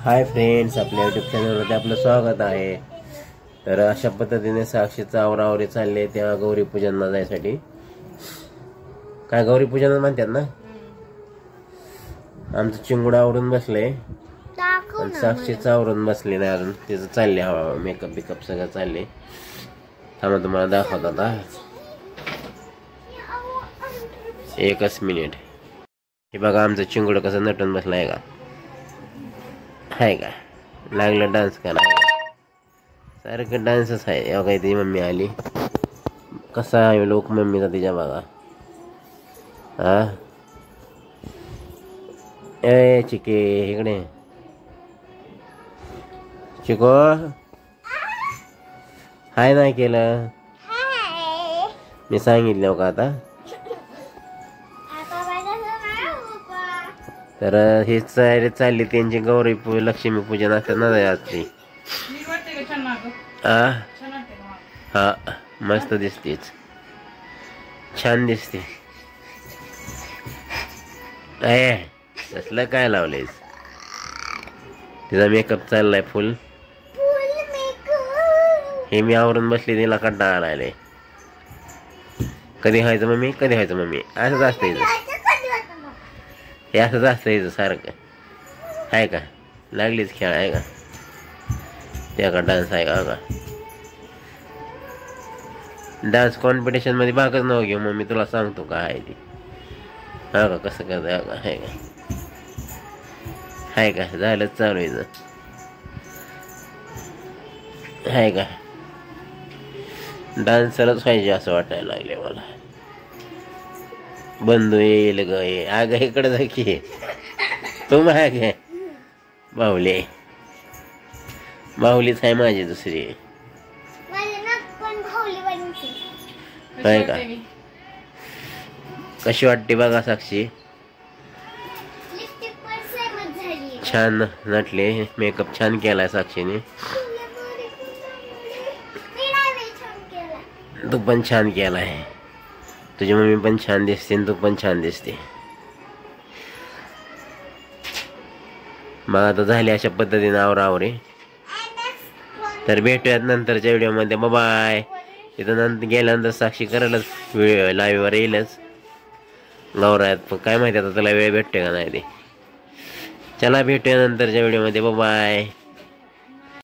Hi friends, आपल्या YouTube चॅनलमध्ये आपलं स्वागत आहे. तर अशा पद्धतीने साक्षीचा आवरावरी चालले त्या गौरी पूजनला जायसाठी. काय गौरी पूजन म्हणतात ना. आमचं चिंगुड आवरून बसले आणि साक्षीचं आवरून बसले नाही अजून. तिचं चालले हवा मेकअप बिकअप सगळं चालले. थांबा तुम्हाला दाखवत आता एकच मिनिट. हे बघा आमचं चिंगुड कसं नटून बसलाय का. हाय का लागलं डान्स करा सारखं डान्सच आहे. एवढं काही ती मम्मी आली कसा आहे लोक मम्मीचा तिच्या बघा. हा ए चिके इकडे चिको हाय नाही केलं मी सांगितलं का आता. तर ही तयारी चालली त्यांची गौरी लक्ष्मी पूजन असतात ना आजची. हा मस्त दिसतेच छान दिसते. तसलं काय लावलेस. तिचा मेकअप चाललाय फुल. हे मी आवरून बसली तिला कंटाळा आलाय. कधी व्हायचं मम्मी कधी व्हायचं मम्मी असंच असतं इथं. हे असंच असतं इथं सारखं. आहे का लागलीच खेळ आहे का. त्या का डान्स आहे का. डान्स कॉम्पिटिशन मध्ये भागच नव्ह घेऊ मग मी तुला सांगतो का आहे ती. हा का कसं करत आहे का. आहे का आहे का झालंच चालू आहे. आहे का डान्सरच पाहिजे असं वाटायला लागले मला. बंधू येईल ग अग इकडे जा की तू महाग आहे. बाहुली बाहुलीच आहे माझी दुसरी. आहे का कशी वाटते बघा साक्षी. छान नटले मेकअप छान केलाय साक्षीने. तू पण छान केलाय. तुझी मम्मी पण छान दिसते तू पण छान दिसते. मग आता झाली अशा पद्धतीने आवरावरी. तर भेटूयात नंतरच्या व्हिडिओमध्ये. बाय. तिथं नंतर गेल्यानंतर साक्षी करायलाच लाईव्ह वर येईलच गौरायात. पण काय माहिती आता तुला वेळ भेटते का नाही ते. चला भेटूया नंतरच्या व्हिडिओमध्ये. बाय.